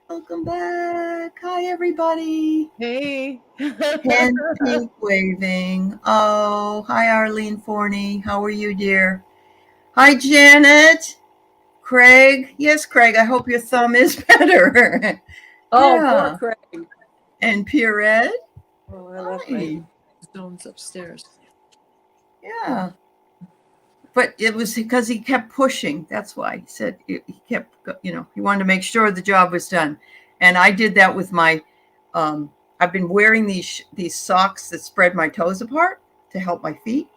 Welcome back. Hi, everybody. Hey. Hand pink waving. Oh, hi, Arlene Forney. How are you, dear? Hi, Janet. Craig. Yes, Craig, I hope your thumb is better. Oh, poor Yeah. Craig. And Pierrette. Oh, I left my Hi. stones upstairs. Yeah. But it was because he kept pushing. That's why he said he kept, he wanted to make sure the job was done. And I did that with my, I've been wearing these socks that spread my toes apart to help my feet.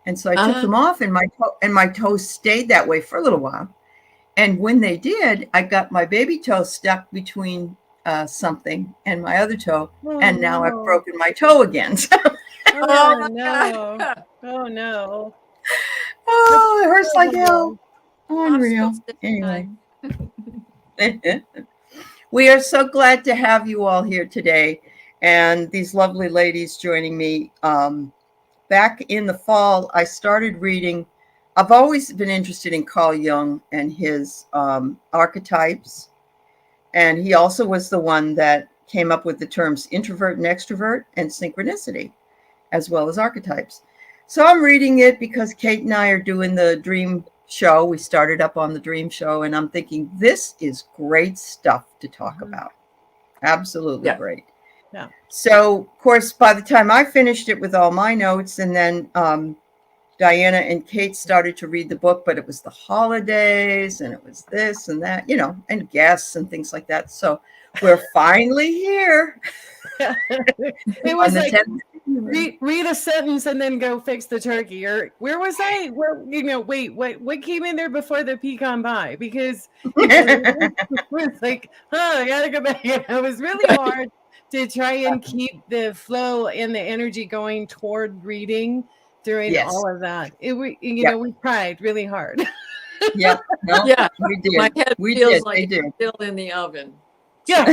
And so I took them off, and my toes stayed that way for a little while. And when they did, I got my baby toe stuck between something and my other toe, Oh, and now I've no. broken my toe again. Oh Oh, my no. God. Oh, no. That's Oh, it hurts like hell. terrible. I'm still Unreal. Anyway. staying. We are so glad to have you all here today, and these lovely ladies joining me. Back in the fall, I started reading. I've always been interested in Carl Jung and his archetypes, and he also was the one that came up with the terms introvert and extrovert and synchronicity, as well as archetypes. So I'm reading it because Kate and I are doing the dream show. We started up on the dream show, and I'm thinking this is great stuff to talk about. Absolutely Yeah. great. Yeah. So, of course, by the time I finished it with all my notes, and then Diana and Kate started to read the book, but it was the holidays and it was this and that, and guests and things like that. So we're finally here It on was the like 10th. read a sentence and then go fix the turkey. Or where was I? Where wait, what came in there before the pecan pie? Because it was like, oh, I gotta go back. It was really hard to try and keep the flow and the energy going toward reading during Yes. all of that. We Yep. we tried really hard. Yep. No, Yeah. we did. My head We feels did. like They it's did. still in the oven. Yeah.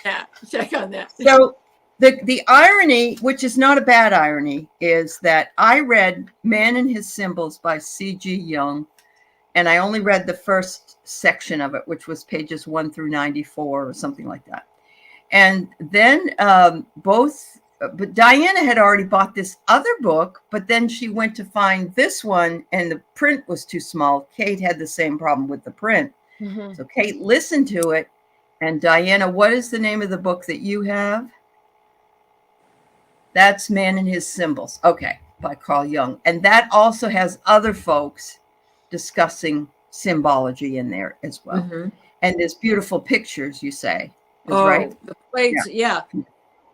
Yeah. Check on that. So the irony, which is not a bad irony, is that I read Man and His Symbols by C.G. Jung, and I only read the first section of it, which was pages 1 through 94 or something like that. And then but Diana had already bought this other book, but then she went to find this one, and the print was too small. Kate had the same problem with the print. Mm-hmm. So Kate listened to it. And Diana, what is the name of the book that you have? That's Man and His Symbols. Okay, by Carl Jung. And that also has other folks discussing symbology in there as well. Mm-hmm. And there's beautiful pictures, you say. Is Oh, right? the plates. Yeah.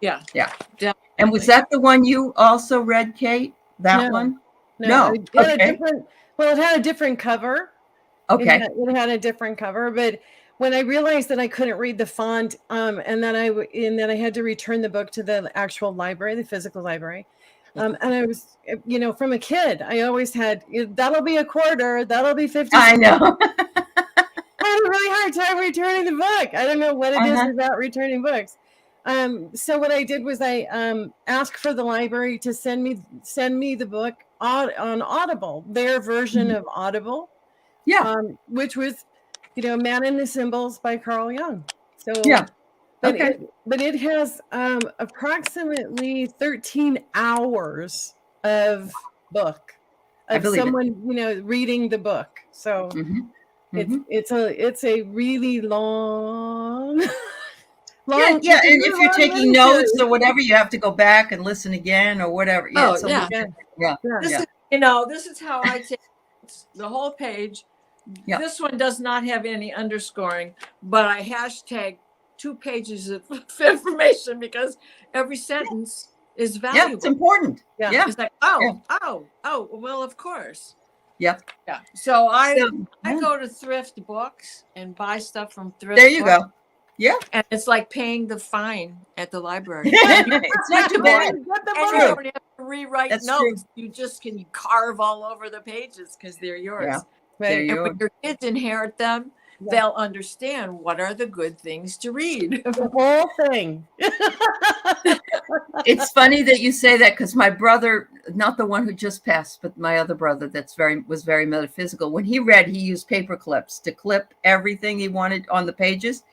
Yeah. Yeah. Definitely. And was that the one you also read, Kate? That No. one? No. It had Okay. a different. Well, it had a different cover. Okay. It had a different cover, but when I realized that I couldn't read the font, and then I had to return the book to the actual library, the physical library, and I was, from a kid, I always had that'll be a quarter, that'll be 50 I cents. know. I had a really hard time returning the book. I don't know what it is Uh-huh. about returning books. So what I did was I asked for the library to send me the book on Audible, their version of Audible. Yeah. Which was, Man and the Symbols by Carl Jung. So, Yeah. but Okay. it has approximately 13 hours of book I of believe it. someone, reading the book. So Mhm. Mhm. it's a really long, Yeah, long. yeah. It's a And if really you're long taking notes miniseries. or whatever, you have to go back and listen again or whatever. Yeah. Oh, So yeah. yeah. Yeah. This Yeah. is, this is how I take the whole page. Yeah. This one does not have any underscoring, but I hashtag 2 pages of information because every sentence is Yeah. valuable. It's important. Yeah. Yeah. It's like, Yeah. well, of course. Yeah. Yeah. So I Yeah. go to thrift books and buy stuff from thrift There you books. go. Yeah. And it's like paying the fine at the library. It's not too bad. Get the And you book. don't have to rewrite That's notes. true. You just can carve all over the pages because they're yours. Yeah. There Right. you And when are. your kids inherit them, they'll understand what are the good things to read. The whole thing. It's funny that you say that, because my brother, not the one who just passed, but my other brother was very metaphysical. When he read, he used paper clips to clip everything he wanted on the pages.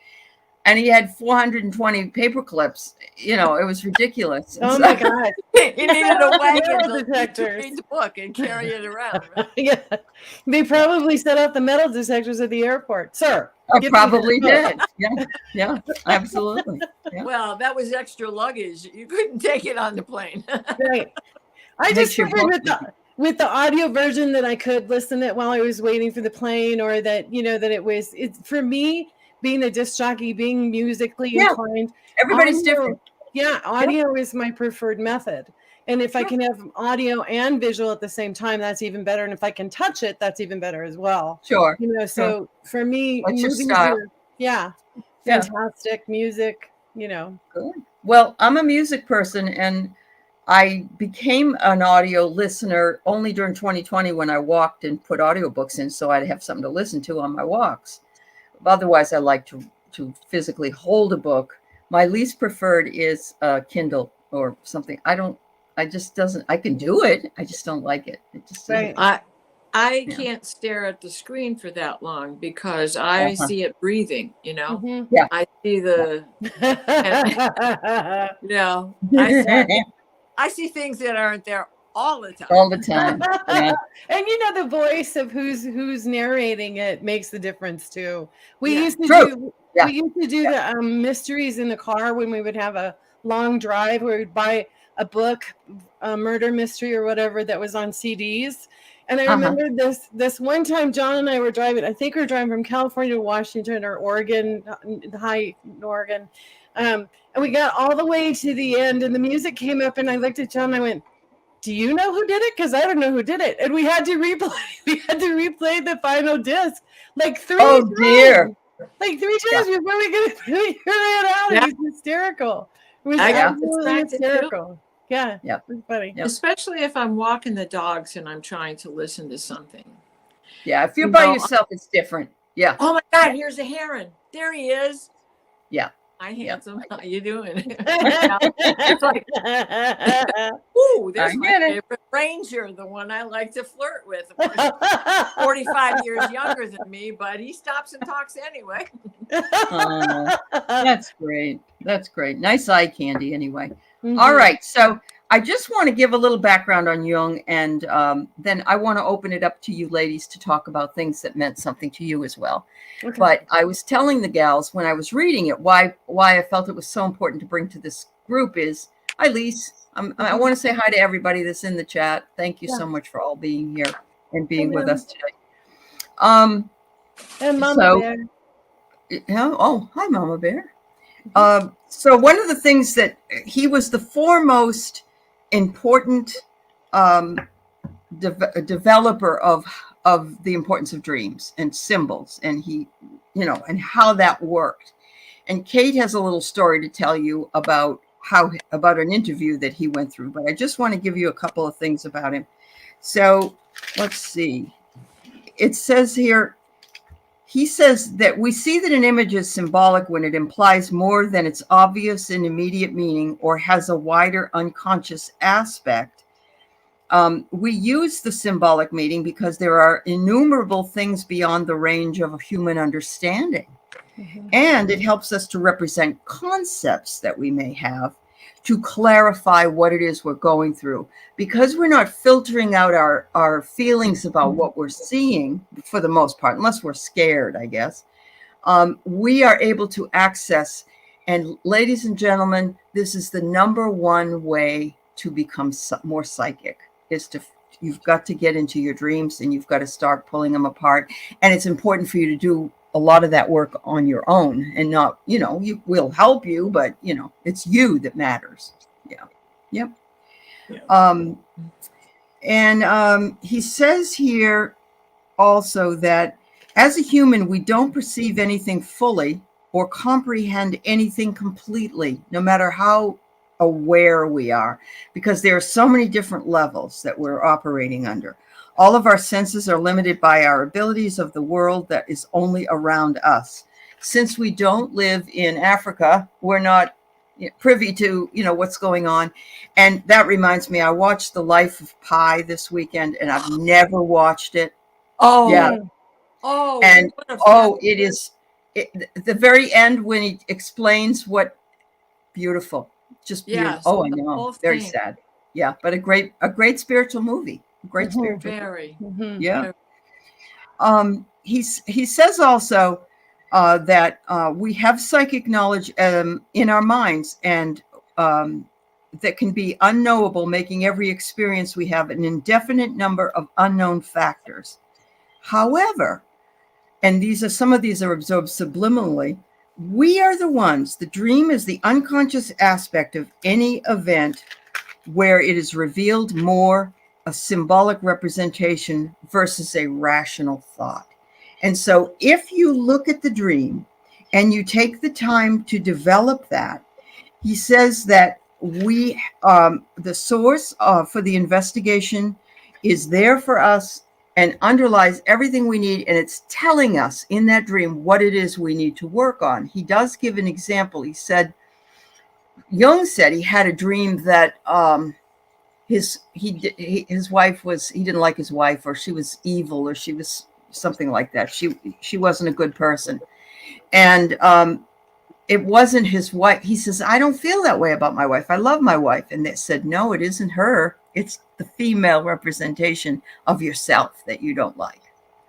And he had 420 paper clips. You know, it was ridiculous. Oh my God. He needed a wagon Metal to detectors. read the book and carry it around. Right? Yeah. They probably set off the metal detectors at the airport. Sir. get me Probably that book. did. Yeah, absolutely. Yeah. Well, that was extra luggage. You couldn't take it on the plane. Right. I Makes just your figured book with the audio version that I could listen to it while I was waiting for the plane, or that, that it's for me, being a disc jockey, being musically Yeah. inclined. Everybody's audio- different. Yeah, audio is my preferred method. And if I can have audio and visual at the same time, that's even better. And if I can touch it, that's even better as well. Sure. So for me, What's your moving style? through, Yeah. fantastic music, Good. Well, I'm a music person, and I became an audio listener only during 2020 when I walked and put audiobooks in, so I'd have something to listen to on my walks. Otherwise, I like to physically hold a book. My least preferred is Kindle or something. I can do it. I just don't like it. It just Right. I can't stare at the screen for that long because I see it breathing, Mhm. Yeah. I see the, I see things that aren't there all the time. All the time. Yeah. And the voice of who's narrating it makes the difference too. We Yeah. used to True. do the mysteries in the car when we would have a long drive where we'd buy a book, a murder mystery or whatever that was on CDs. And I remember this one time John and I were driving, I think we were driving from California to Washington or Oregon, high in Oregon. And we got all the way to the end and the music came up and I looked at John and I went, do you know who did it? Because I don't know who did it. And we had to replay the final disc like 3 times. Oh dear. Like 3 times before we could figure it out. Yeah. It was hysterical. It was I got absolutely distracted too. hysterical. Yeah. Yeah. It was funny. Yeah. Especially if I'm walking the dogs and I'm trying to listen to something. Yeah. If you're by yourself, it's different. Yeah. Oh my God, here's a heron. There he is. Yeah. Hi, handsome. How you doing? It's like, ooh, there's I my get it. favorite ranger, the one I like to flirt with. Of course, 45 years younger than me, but he stops and talks anyway. That's great. That's great. Nice eye candy anyway. Mhm. All right. So I just want to give a little background on Jung, and then I want to open it up to you ladies to talk about things that meant something to you as well. Okay. But I was telling the gals when I was reading it why I felt it was so important to bring to this group is, hi, Lise. I want to say hi to everybody that's in the chat. Thank you so much for all being here and being with us today. And Mama Bear. Oh, hi, Mama Bear. So one of the things that he was the foremost important developer of the importance of dreams and symbols, and he, and how that worked. And Kate has a little story to tell you about an interview that he went through, but I just want to give you a couple of things about him. So let's see. It says here, he says that we see that an image is symbolic when it implies more than its obvious and immediate meaning or has a wider unconscious aspect. We use the symbolic meaning because there are innumerable things beyond the range of human understanding. Mm-hmm. And it helps us to represent concepts that we may have to clarify what it is we're going through. Because we're not filtering out our feelings about what we're seeing for the most part, unless we're scared, I guess, we are able to access. And ladies and gentlemen, this is the number one way to become more psychic, is you've got to get into your dreams and you've got to start pulling them apart. And it's important for you to do a lot of that work on your own, and not, we'll help you, but it's you that matters. Yeah. Yep. Yeah. And he says here also that as a human, we don't perceive anything fully or comprehend anything completely, no matter how aware we are, because there are so many different levels that we're operating under. All of our senses are limited by our abilities of the world that is only around us. Since we don't live in Africa, we're not privy to, what's going on. And that reminds me, I watched The Life of Pi this weekend, and I've never watched it. Oh, Yeah. Oh, And what a it is the very end when he explains what beautiful, just beautiful. Yes, Oh, I the know, whole very thing. sad. Yeah, but a great spiritual movie. Great spiritual. Very. Yeah. He says also that we have psychic knowledge in our minds, and that can be unknowable, making every experience we have an indefinite number of unknown factors. However, and some of these are absorbed subliminally, we are the ones. The dream is the unconscious aspect of any event where it is revealed more a symbolic representation versus a rational thought. And so if you look at the dream and you take the time to develop that, he says that the source for the investigation is there for us and underlies everything we need. And it's telling us in that dream what it is we need to work on. He does give an example. He said, Jung said he had a dream that his wife was, he didn't like his wife, or she was evil, or she was something like that. She wasn't a good person. And it wasn't his wife. He says, I don't feel that way about my wife. I love my wife. And they said, no, it isn't her. It's the female representation of yourself that you don't like.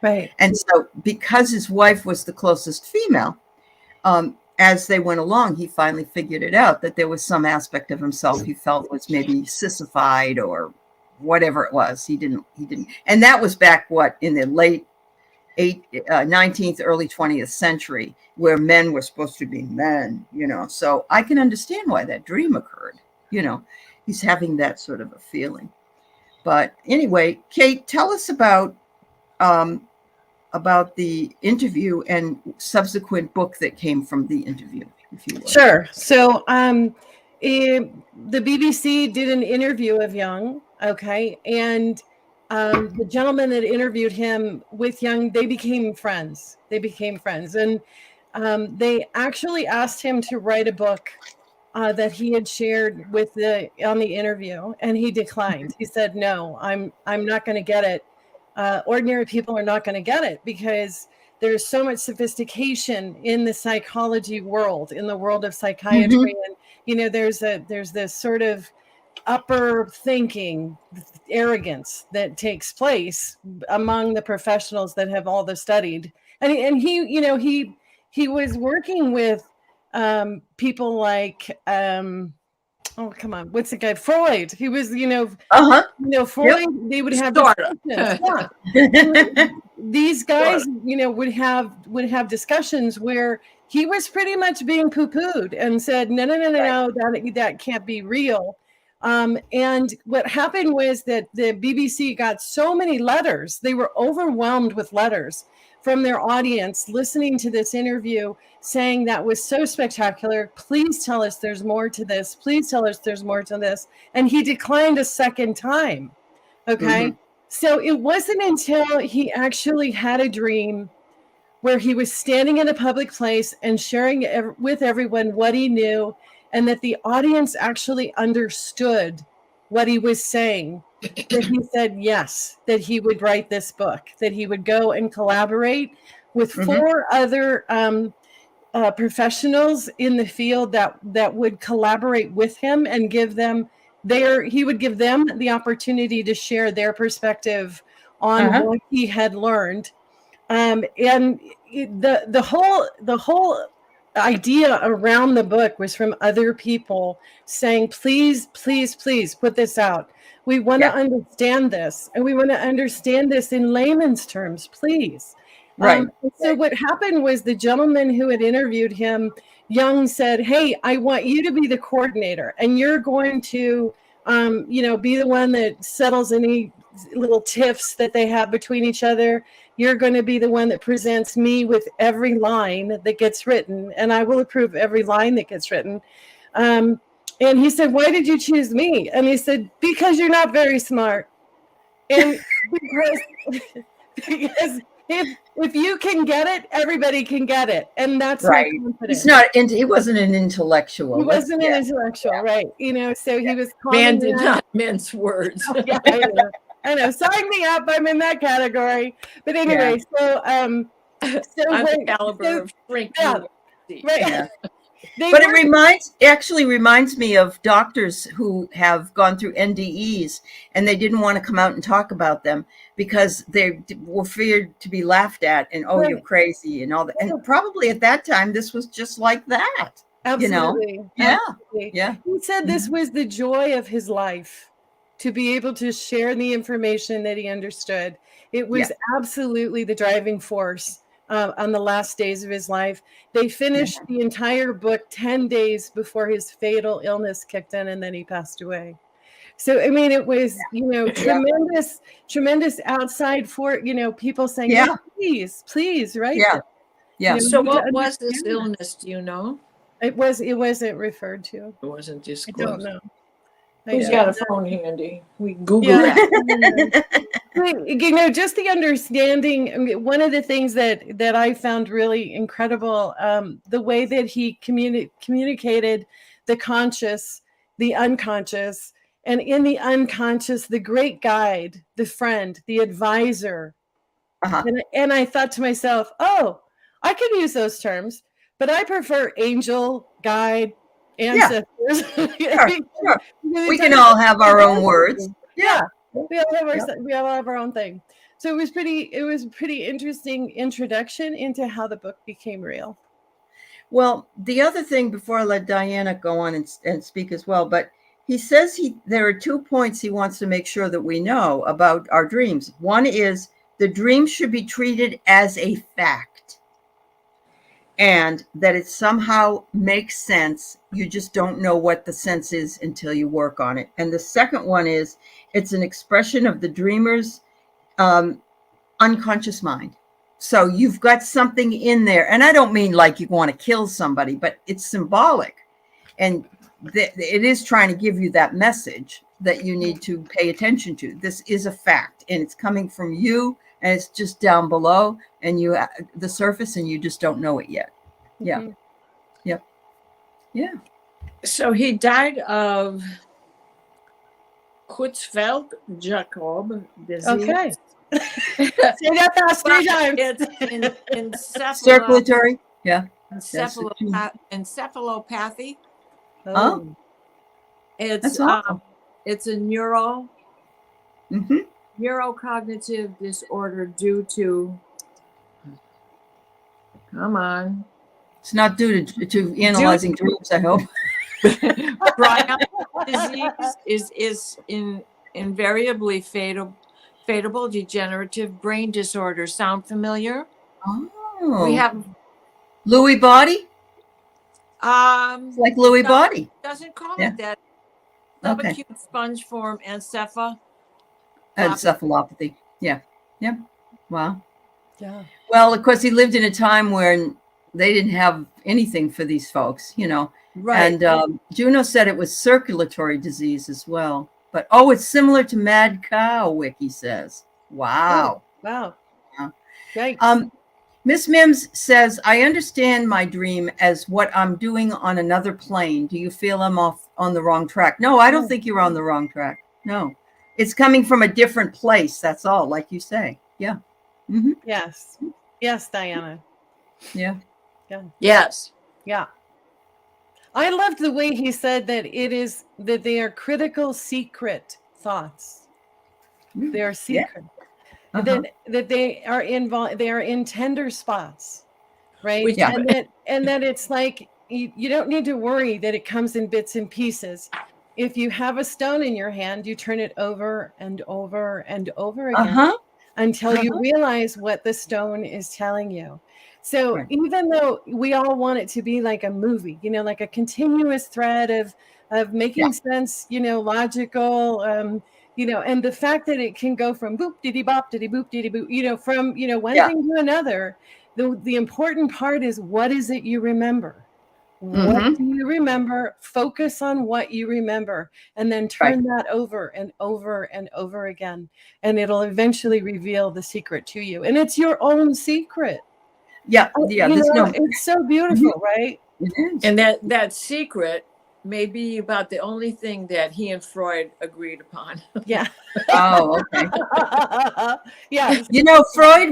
Right. And so because his wife was the closest female, as they went along, he finally figured it out, that there was some aspect of himself he felt was maybe sissified or whatever it was. He didn't. And that was back, in the late 19th, early 20th century, where men were supposed to be men, So I can understand why that dream occurred. He's having that sort of a feeling. But anyway, Kate, tell us about the interview and subsequent book that came from the interview, if you will. Sure. So the BBC did an interview of Jung, okay, and the gentleman that interviewed him with Jung, they became friends. And they actually asked him to write a book that he had shared on the interview, and he declined. He said, no, I'm not going to get it. Ordinary people are not going to get it, because there's so much sophistication in the psychology world, in the world of psychiatry. And, there's this sort of upper thinking arrogance that takes place among the professionals that have all this studied. And he was working with people like, oh, come on, what's the guy? Freud. He was, Freud, Yep. they would have discussions. Yeah. These guys, would have discussions where he was pretty much being poo-pooed and said, no, that can't be real. And what happened was that the BBC got so many letters. They were overwhelmed with letters from their audience listening to this interview, saying that was so spectacular. Please tell us there's more to this. Please tell us there's more to this. And he declined a second time. Okay. So it wasn't until he actually had a dream where he was standing in a public place and sharing with everyone what he knew, and that the audience actually understood what he was saying, that he said yes, that he would write this book, that he would go and collaborate with 4 other professionals in the field that would collaborate with him and give them he would give them the opportunity to share their perspective on what he had learned. And the whole idea around the book was from other people saying, please put this out. We want to understand this, and we want to understand this in layman's terms, please. Right. So what happened was the gentleman who had interviewed him, Jung, said, hey, I want you to be the coordinator, and you're going to, be the one that settles any little tiffs that they have between each other. You're going to be the one that presents me with every line that gets written, and I will approve every line that gets written. And he said, why did you choose me? And he said, because you're not very smart. And because if you can get it, everybody can get it. And that's my Right. confidence. He wasn't an intellectual. He wasn't an intellectual, right? So he was calling Man did not mince words. Yeah, I know. Sign me up. I'm in that category. But anyway, I'm the caliber of shrink. Yeah, right. Yeah. But it actually reminds me of doctors who have gone through NDEs and they didn't want to come out and talk about them because they were feared to be laughed at and, oh, you're crazy and all that. And probably at that time, this was just like that. Absolutely. You know? Yeah. Absolutely. Yeah. He said this was the joy of his life, to be able to share the information that he understood. It was absolutely the driving force on the last days of his life. They finished the entire book 10 days before his fatal illness kicked in, and then he passed away. So, I mean, it was, tremendous outside for, people saying, please, right? Yeah. Yeah. So what was this illness? Do you know? It wasn't referred to. It wasn't disclosed. I don't know. Who's got a phone handy? We Google it. Just the understanding. One of the things that I found really incredible, the way that he communicated the conscious, the unconscious, and in the unconscious, the great guide, the friend, the advisor. And I thought to myself, oh, I can use those terms, but I prefer angel, guide, ancestors. Sure. We can all have our own words. Yeah. We all have our own thing. So it was a pretty interesting introduction into how the book became real. Well, the other thing, before I let Diana go on and speak as well, but he says there are 2 points he wants to make sure that we know about our dreams. One is the dream should be treated as a fact, and that it somehow makes sense. You just don't know what the sense is until you work on it. And the second one is it's an expression of the dreamer's unconscious mind. So you've got something in there. And I don't mean like you want to kill somebody, but it's symbolic. And it is trying to give you that message that you need to pay attention to. This is a fact, and it's coming from you, and it's just down below and the surface, and you just don't know it yet. Yeah. Mm-hmm. Yep. Yeah. So he died of Creutzfeldt-Jakob disease. Okay. Say that fast 3 times. It's circulatory. Yeah. Encephalopathy. Oh. It's it's a neurocognitive disorder due to. Come on. It's not due to analyzing dreams, I hope. Disease is invariably fatal degenerative brain disorder. Sound familiar? Oh. We have Lewy body? It's like Lewy body. Doesn't call it that. Subacute spongiform encephalopathy. Yeah. Yep. Wow. Yeah. Well, of course, he lived in a time when they didn't have anything for these folks, Right. And Juno said it was circulatory disease as well. But, it's similar to mad cow, Wiki says. Wow. Wow. Yikes. Miss Mims says, I understand my dream as what I'm doing on another plane. Do you feel I'm off on the wrong track? No, I don't think you're on the wrong track. No. It's coming from a different place. That's all, like you say. Yeah. Mm-hmm. Yes. Yes, Diana. Yeah. Yeah. Yes. Yeah. I loved the way he said that they are critical secret thoughts. They are secret. Yeah. That they are involved. They are in tender spots, right? Yeah. And that it's like you don't need to worry that it comes in bits and pieces. If you have a stone in your hand, you turn it over and over and over again until you realize what the stone is telling you. So even though we all want it to be like a movie, like a continuous thread of making sense, logical, and the fact that it can go from boop diddy bop diddy boop diddy boop, from one thing to another. The important part is, what is it you remember? What Mhm. do you remember? Focus on what you remember, and then turn that over and over and over again, and it'll eventually reveal the secret to you. And it's your own secret. Yeah, yeah. You There's know, no. it's so Mhm. beautiful, right? It is. And that secret may be about the only thing that he and Freud agreed upon. Yeah. Oh, okay. Yes. You know, Freud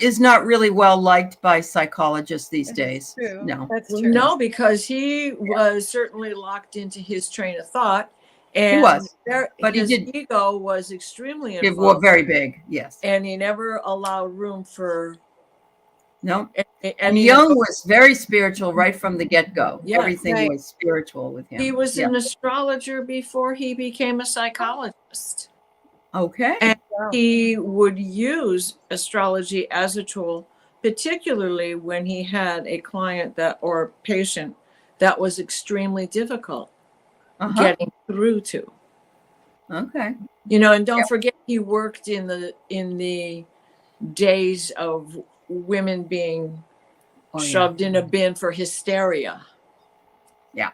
is not really well liked by psychologists these days. True. No. That's true. No, because he was certainly locked into his train of thought, He and was, but he his did. ego was extremely It was involved, very big. Yes. and he never allowed room for No. And any Jung was very spiritual right from the get-go. Yeah, Everything right. was spiritual with him. He was Yeah. an astrologer before he became a psychologist. Okay. And Wow. he would use astrology as a tool, particularly when he had a client that or patient that was extremely difficult getting through to. Okay. You know, and don't Yep. forget he worked in the days of women being Oh, yeah. shoved in a bin for hysteria. Yeah.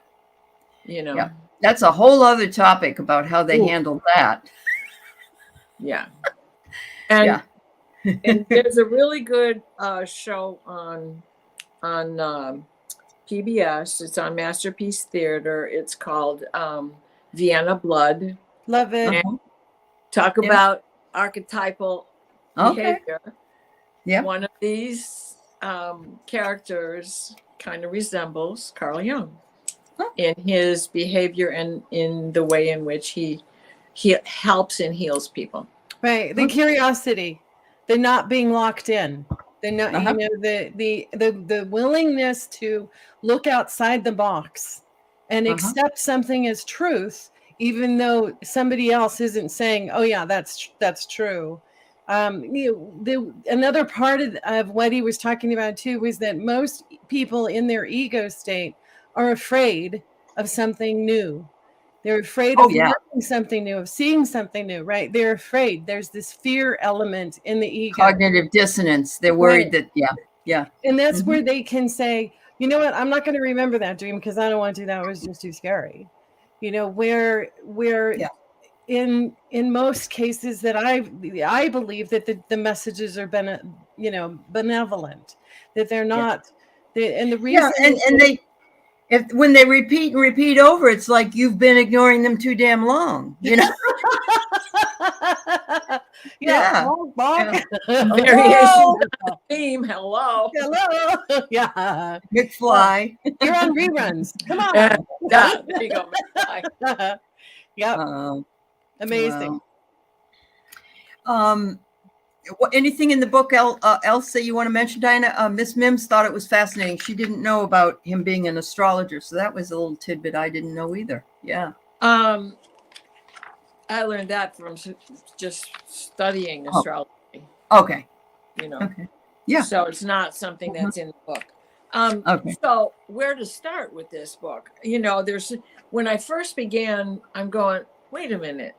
You know. Yeah. That's a whole other topic about how they Ooh. handled that. Yeah. And Yeah. and there's a really good show on PBS. It's on Masterpiece Theater. It's called Vienna Blood. Love it. And talk Yeah. about archetypal Okay. behavior. Yeah. One of these characters kind of resembles Carl Jung in his behavior and in the way in which he helps and heals people. Right. The curiosity, the not being locked in, the not, Uh-huh. you know, the willingness to look outside the box and accept something as truth, even though somebody else isn't saying, "Oh yeah, that's true." Another part of what he was talking about too was that most people in their ego state are afraid of something new. They're afraid Oh, of yeah. learning something new, of seeing something new, right? They're afraid. There's this fear element in the ego. Cognitive dissonance. They're worried that, yeah. And that's where they can say, you know what, I'm not going to remember that dream because I don't want to do that. It was just too scary. You know, where Yeah. in most cases that I believe that the messages are benevolent, that they're not, and the reason and they, when they repeat and repeat over, it's like you've been ignoring them too damn long, you know? yeah. Variation of the theme. Hello. Yeah. McFly. You're on reruns. Come on. There you go. McFly. Yep. Amazing. Wow. Anything in the book else that you want to mention, Diana? Miss Mims thought it was fascinating. She didn't know about him being an astrologer, so that was a little tidbit I didn't know either. Yeah. I learned that from just studying astrology. Okay. You know. Okay. Yeah. So it's not something that's in the book. Okay. So where to start with this book? You know, when I first began, I'm going, wait a minute.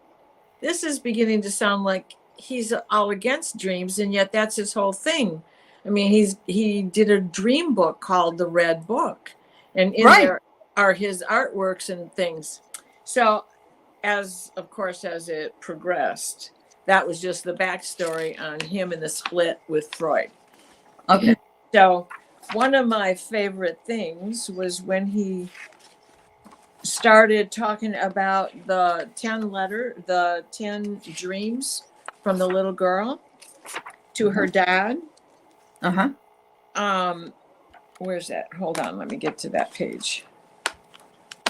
This is beginning to sound like he's all against dreams, and yet that's his whole thing. I mean, he did a dream book called The Red Book, and in there are his artworks and things. So as it progressed, that was just the backstory on him and the split with Freud. Okay. So one of my favorite things was when he started talking about the 10 dreams from the little girl to her dad. Where's that? Hold on, let me get to that page.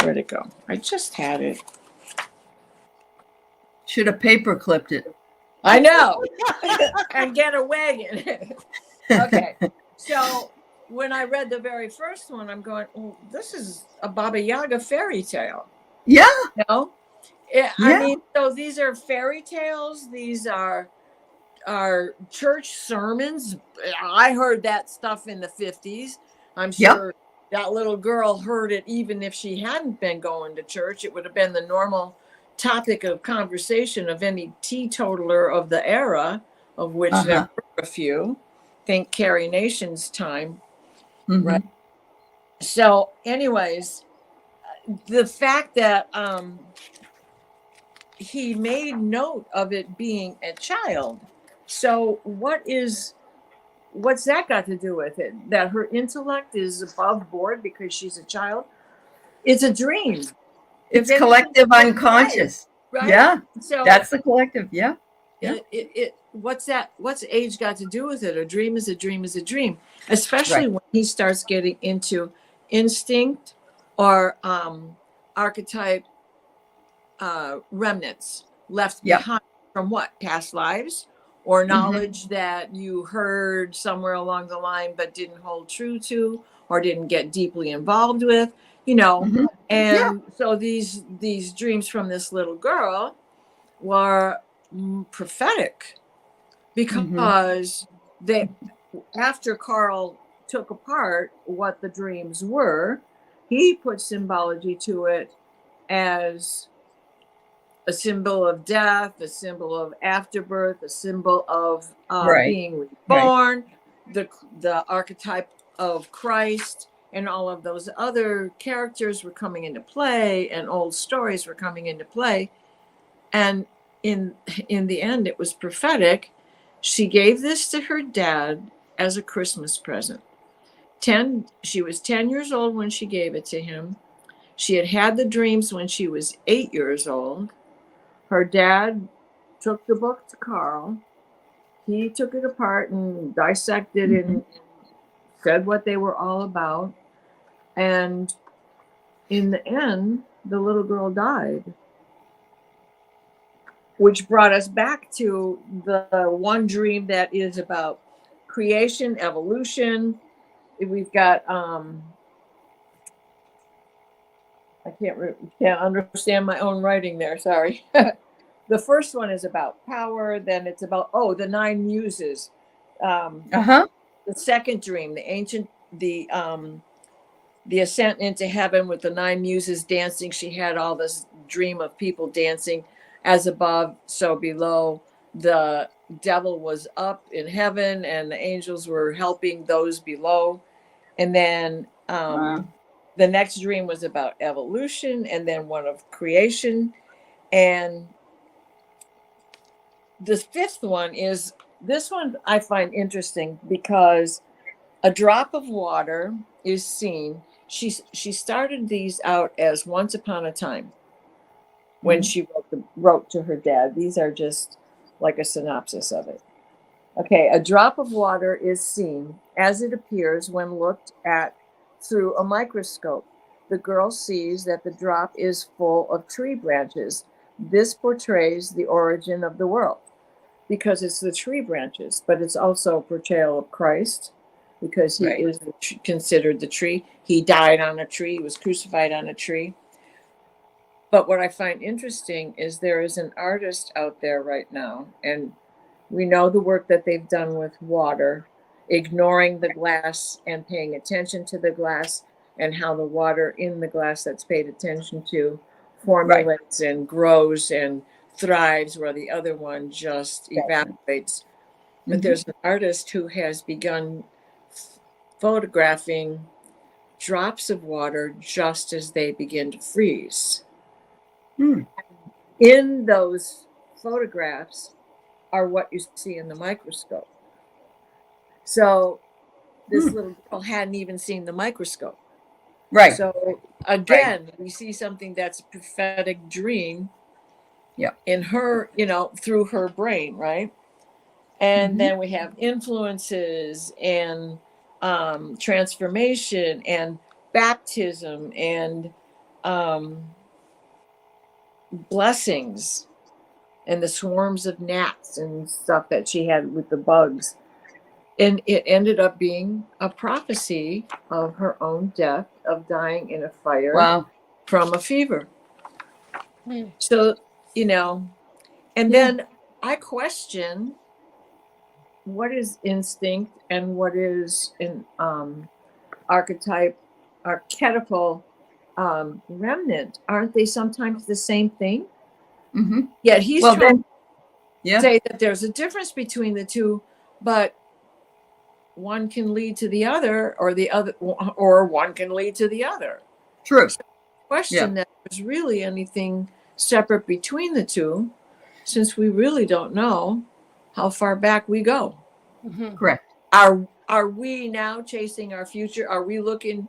Where'd it go? I just had it. Should have paper clipped it. I know. And get a wagon. Okay. So when I read the very first one, I'm going, oh, this is a Baba Yaga fairy tale. Yeah. You know? I mean, so these are fairy tales. These are church sermons. I heard that stuff in the 50s. I'm sure that little girl heard it even if she hadn't been going to church. It would have been the normal topic of conversation of any teetotaler of the era, of which there were a few. Think Carrie Nation's time, right? So anyways, the fact that he made note of it being a child. So what's that got to do with it? That her intellect is above board because she's a child? It's a dream. It's If collective anything, unconscious. right? Yeah, So that's the collective. Yeah. Yeah. What's age got to do with it? A dream is a dream is a dream, especially Right. when he starts getting into instinct or archetype remnants left Yep. behind from what, past lives or Mhm. knowledge that you heard somewhere along the line but didn't hold true to or didn't get deeply involved with, Mhm. Yeah. and so these dreams from this little girl were prophetic Mhm. because they, after Carl took apart what the dreams were, he put symbology to it as a symbol of death, a symbol of afterbirth, a symbol of Right. being Right. reborn, the archetype of Christ, and all of those other characters were coming into play, and old stories were coming into play. And in the end, it was prophetic. She gave this to her dad as a Christmas present. She was 10 years old when she gave it to him. She had had the dreams when she was 8 years old. Her dad took the book to Carl. He took it apart and dissected Mhm. and said what they were all about. And in the end, the little girl died, which brought us back to the one dream that is about creation, evolution. We've got I can't understand my own writing there. Sorry. The first one is about power. Then it's about the 9 muses. Uh-huh. The second dream, the ascent into heaven with the 9 muses dancing. She had all this dream of people dancing, as above, so below. The devil was up in heaven, and the angels were helping those below. And then Wow. the next dream was about evolution, and then one of creation. And the fifth one is, this one I find interesting because a drop of water is seen. She started these out as once upon a time when Mhm. she wrote to her dad. These are just like a synopsis of it. Okay, a drop of water is seen as it appears when looked at through a microscope. The girl sees that the drop is full of tree branches. This portrays the origin of the world because it's the tree branches, but it's also a portrayal of Christ because he Right. is considered the tree. He died on a tree, he was crucified on a tree. But what I find interesting is there is an artist out there right now, and we know the work that they've done with water, ignoring the glass and paying attention to the glass, and how the water in the glass that's paid attention to Right. formulates and grows and thrives where the other one just evaporates. But Mhm. there's an artist who has begun photographing drops of water just as they begin to freeze. Hmm. In those photographs are what you see in the microscope. So this Hmm. little girl hadn't even seen the microscope. Right. So Right. again, we see something that's a prophetic dream Yeah. in her, through her brain, right? And Mhm. then we have influences and transformation and baptism and blessings and the swarms of gnats and stuff that she had with the bugs. And it ended up being a prophecy of her own death, of dying in a fire Wow. from a fever. Hmm. So, and Yeah. then I question what is instinct and what is an archetypal remnant. Aren't they sometimes the same thing? Mhm. Yet he's Well, trying then, to yeah. say that there's a difference between the two, but one can lead to the other, or one can lead to the other. True. Question that there's really anything separate between the two, since we really don't know how far back we go. Correct. Are we now chasing our future? Are we looking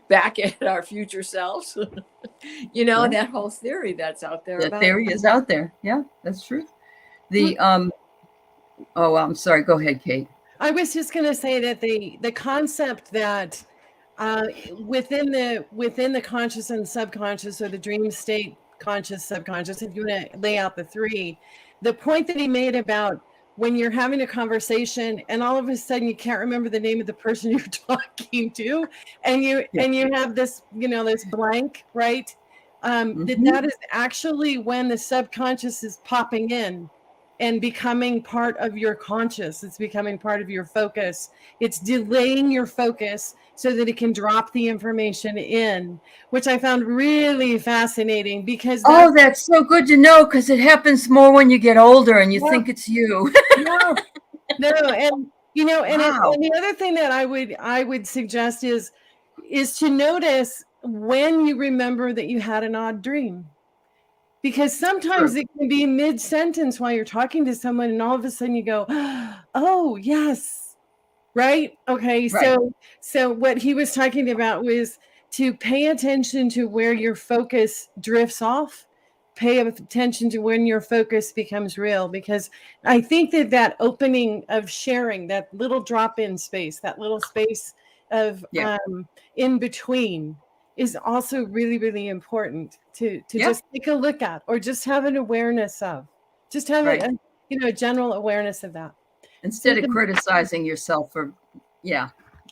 back at our future selves? That whole theory that's out there. The theory is out there. Yeah, that's true. I'm sorry. Go ahead, Kate. I was just going to say that the concept that within the conscious and subconscious, or the dream state, conscious, subconscious, if you want to lay out the three, the point that he made about when you're having a conversation and all of a sudden you can't remember the name of the person you're talking to, and you have this, this blank, right? That is actually when the subconscious is popping in and becoming part of your conscious. It's becoming part of your focus. It's delaying your focus so that it can drop the information in, which I found really fascinating, because that's so good to know, because it happens more when you get older and you think it's you. No, and the other thing that I would suggest is to notice when you remember that you had an odd dream. Because sometimes it can be mid-sentence while you're talking to someone, and all of a sudden you go, oh, yes. Right? Okay. Right. So what he was talking about was to pay attention to where your focus drifts off. Pay attention to when your focus becomes real, because I think that opening of sharing, that little drop-in space, that little space of in between, is also really, really important to just take a look at, or just have an awareness of. Just have a general awareness of that. Instead of criticizing yourself for,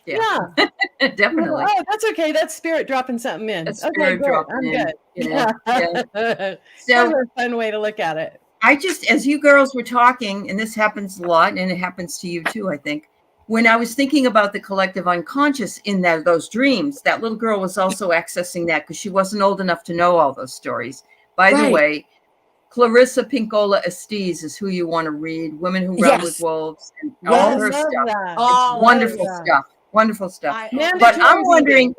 definitely. Oh, that's okay. That's spirit dropping something in. That's spirit dropping in. I'm good. Yeah. So that's a fun way to look at it. I just, as you girls were talking, and this happens a lot, and it happens to you too, I think, when I was thinking about the collective unconscious in those dreams, that little girl was also accessing that, because she wasn't old enough to know all those stories. By the way, Clarissa Pinkola Estes is who you want to read. Women Who Run with Wolves, and all her stuff. It's wonderful stuff. Wonderful stuff. But I'm wondering,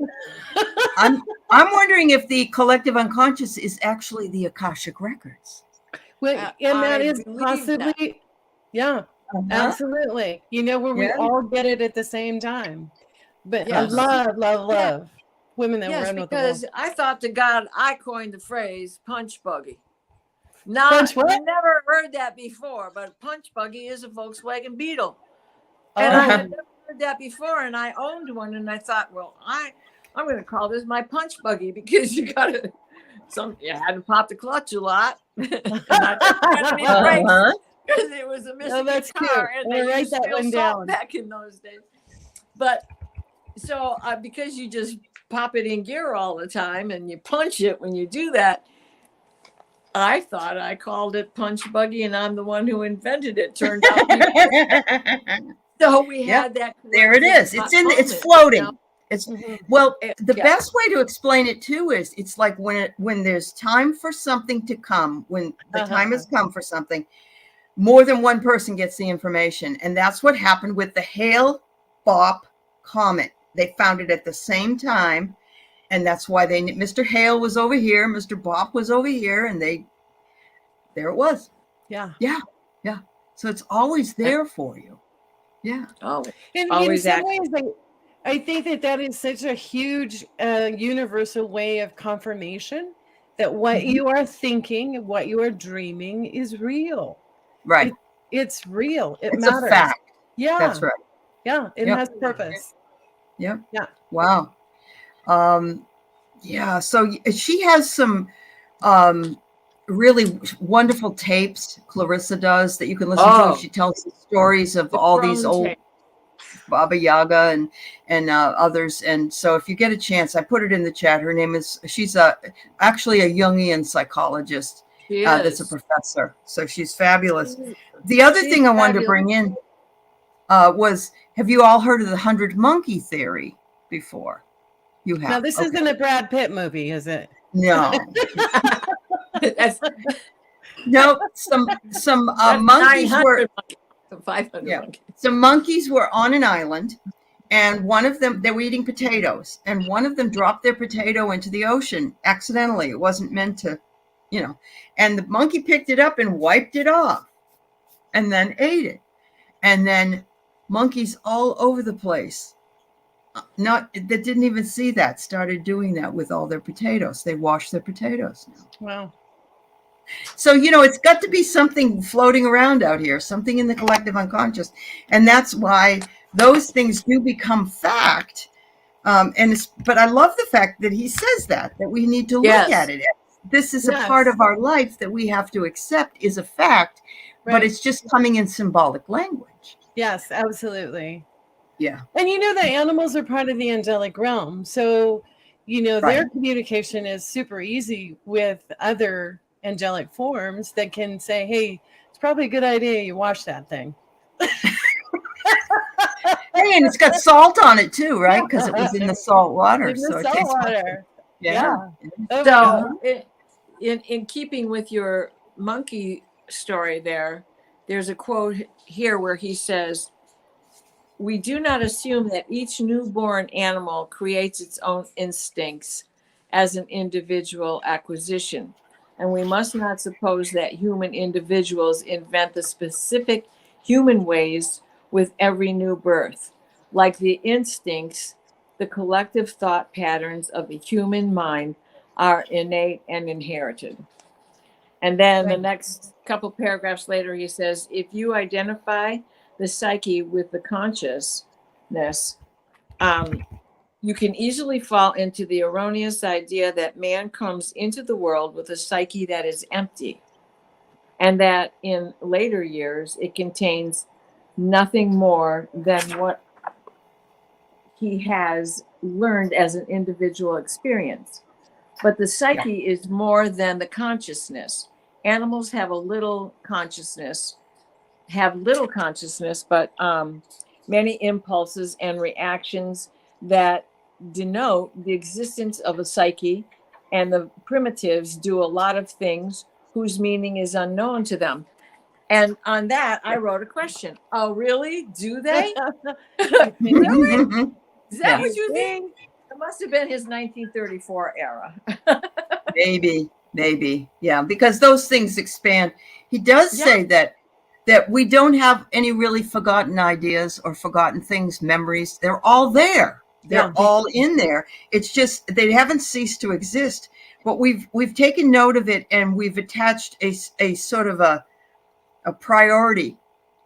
I'm wondering if the collective unconscious is actually the Akashic records. Well, and that is possibly, absolutely. Where we all get it at the same time. But I love women that run with the wolves. Because I thought to God, I coined the phrase punch buggy. Now, Punch what? I've never heard that before, but punch buggy is a Volkswagen Beetle. And I had never heard that before, and I owned one, and I thought, well, I'm going to call this my punch buggy, because you had to pop the clutch a lot. And I because it was a Michigan car, and they used to steal salt back in those days. But so because you just pop it in gear all the time and you punch it when you do that, I thought I called it punch buggy, and I'm the one who invented it. Turned out. So we had that. There it is. It's floating. It's the best way to explain it too is it's like when there's time for something to come, when the time has come for something, more than one person gets the information. And that's what happened with the Hale-Bopp comet. They found it at the same time. And that's why Mr. Hale was over here, Mr. Bopp was over here, and there it was. Yeah. So it's always there for you. Yeah. Oh, in some ways, I think that is such a huge universal way of confirmation that what you are thinking, what you are dreaming is real. Right. It's real. It's matters. A fact. Yeah. That's right. Yeah. It has purpose. Yep. Yeah. Wow. So she has some really wonderful tapes, Clarissa does, that you can listen to. She tells the stories of all these old Baba Yaga and others. And so if you get a chance, I put it in the chat. Her name she's actually a Jungian psychologist that's a professor. So she's fabulous. The other thing I wanted to bring in was, have you all heard of the 100 monkey theory before? You have. Now, this isn't a Brad Pitt movie, is it? No. No, some monkeys were The 500 Yeah. monkeys. So monkeys were on an island, and one of them, they were eating potatoes, and one of them dropped their potato into the ocean accidentally. It wasn't meant to, and the monkey picked it up and wiped it off and then ate it. And then monkeys all over the place, not that didn't even see that, started doing that with all their potatoes. They wash their potatoes now. Wow. So, it's got to be something floating around out here, something in the collective unconscious. And that's why those things do become fact. But I love the fact that he says that we need to look at it. This is a part of our life that we have to accept is a fact, but it's just coming in symbolic language. Yes, absolutely. Yeah. And the animals are part of the angelic realm. So, their communication is super easy with other angelic forms that can say, hey, it's probably a good idea you wash that thing. Hey, and it's got salt on it too, right? Because it was in the salt water. In the salt water. Yeah. So in keeping with your monkey story there's a quote here where he says, "We do not assume that each newborn animal creates its own instincts as an individual acquisition. And we must not suppose that human individuals invent the specific human ways with every new birth. Like the instincts, the collective thought patterns of the human mind are innate and inherited." And then the next couple paragraphs later, he says, "If you identify the psyche with the consciousness, you can easily fall into the erroneous idea that man comes into the world with a psyche that is empty, and that in later years it contains nothing more than what he has learned as an individual experience. But the psyche is more than the consciousness. Animals have little consciousness, but many impulses and reactions that denote the existence of a psyche, and the primitives do a lot of things whose meaning is unknown to them." And on that, I wrote a question. Oh, really? Do they? Really? Is that what you think? It must have been his 1934 era. Maybe. Yeah, because those things expand. He does say that we don't have any really forgotten ideas or forgotten things, memories. They're all there. They're all in there. It's just they haven't ceased to exist. But we've taken note of it, and we've attached a sort of a priority.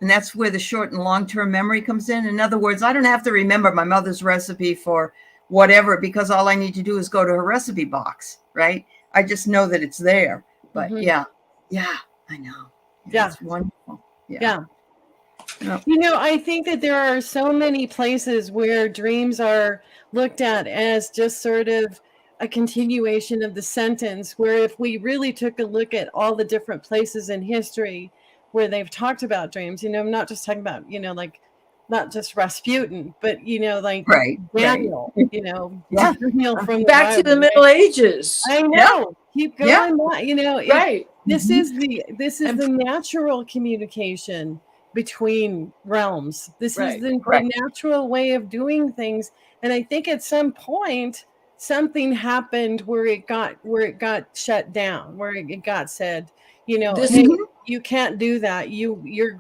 And that's where the short and long-term memory comes in. In other words, I don't have to remember my mother's recipe for whatever, because all I need to do is go to her recipe box, right? I just know that it's there. But I know. It's wonderful. Yeah. I think that there are so many places where dreams are looked at as just sort of a continuation of the sentence, where if we really took a look at all the different places in history where they've talked about dreams, I'm not just talking about, like not just Rasputin, but like Daniel, Daniel from back to the Middle Ages. I know. Keep going back, this is the natural communication between realms. This is the natural way of doing things. And I think at some point something happened where it got shut down, where it got said, hey, you can't do that.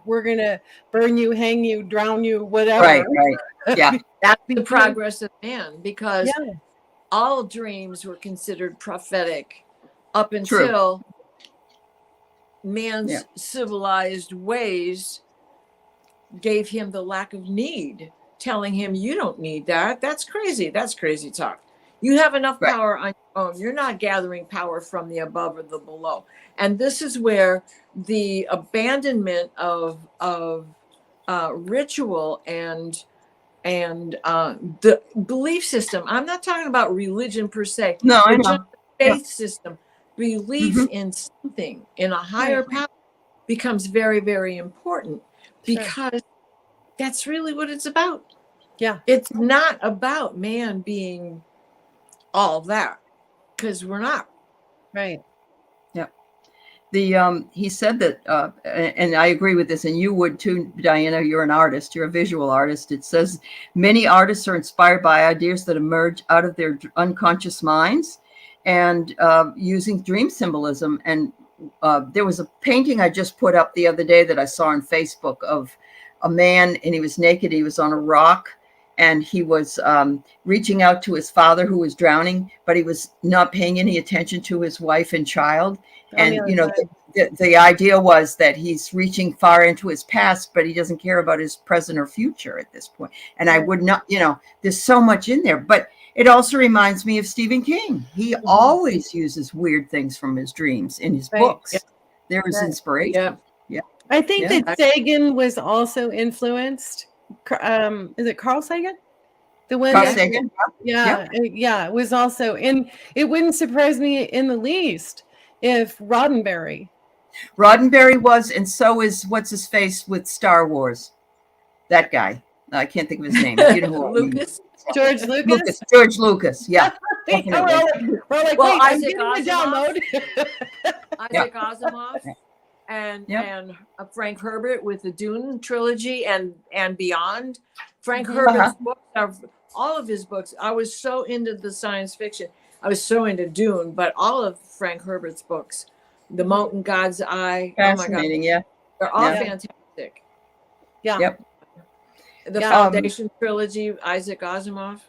We're gonna burn you, hang you, drown you, whatever. Right. Yeah. That's the progress of man, because all dreams were considered prophetic up until man's civilized ways gave him the lack of need, telling him, you don't need that. That's crazy. That's crazy talk. You have enough power on your own. You're not gathering power from the above or the below. And this is where the abandonment of ritual and the belief system. I'm not talking about religion per se. No, I know. Just faith system. Belief in something, in a higher power, becomes very, very important, because that's really what it's about. Yeah. It's not about man being all that, because we're not. Right. Yeah. he said that, and I agree with this, and you would too, Diana. You're an artist. You're a visual artist. It says many artists are inspired by ideas that emerge out of their unconscious minds, and using dream symbolism. And there was a painting I just put up the other day that I saw on Facebook of a man, and he was naked. He was on a rock, and he was reaching out to his father who was drowning, but he was not paying any attention to his wife and child. And, you know, the idea was that he's reaching far into his past, but he doesn't care about his present or future at this point. And I would not, you know, there's so much in there, but it also reminds me of Stephen King. He always uses weird things from his dreams in his books. There is inspiration. I think that Sagan was also influenced. Is it Carl Sagan? The one Carl Sagan. Yeah, it was also, and it wouldn't surprise me in the least if Roddenberry was, and so is what's his face with Star Wars. That guy. I can't think of his name. You know who Lucas. George Lucas. George Lucas. Yeah. We're like, Well, wait, Isaac I'm getting the download. Isaac Asimov and Frank Herbert with the Dune trilogy and beyond. Frank Herbert's books are all of his books. I was so into the science fiction. I was so into Dune, but all of Frank Herbert's books, The Moat in God's Eye, fascinating, they're all fantastic. Yeah. Yep. The Foundation trilogy, Isaac Asimov.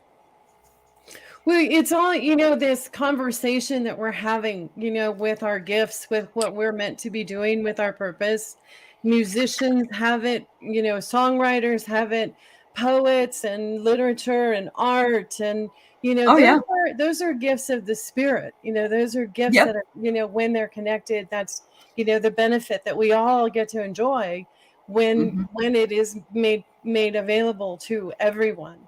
Well, it's all, you know, this conversation that we're having, you know, with our gifts, with what we're meant to be doing with our purpose. Musicians have it, you know, songwriters have it, poets and literature and art, and you know, those are gifts of the spirit. You know, those are gifts that are, you know, when they're connected, that's, you know, the benefit that we all get to enjoy when it is made available to everyone.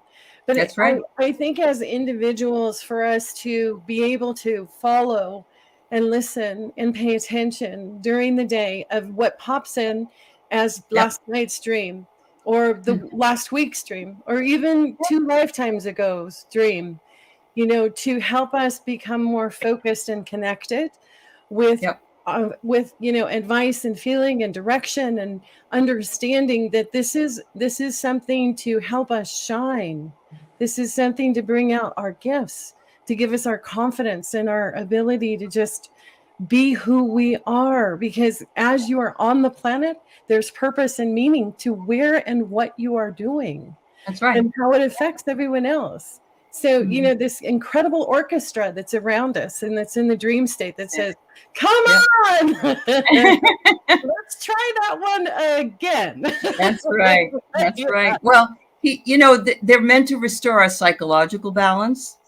But that's right. I think as individuals, for us to be able to follow and listen and pay attention during the day of what pops in as last night's dream, or the last week's dream, or even 2 lifetimes ago's dream, you know, to help us become more focused and connected with, you know, advice and feeling and direction and understanding that this is something to help us shine. This is something to bring out our gifts, to give us our confidence and our ability to just be who we are. Because as you are on the planet, there's purpose and meaning to where and what you are doing. That's right. And how it affects everyone else. So, you know, this incredible orchestra that's around us and that's in the dream state that says, come on, let's try that one again. That's right. That's right. Well, you know, they're meant to restore our psychological balance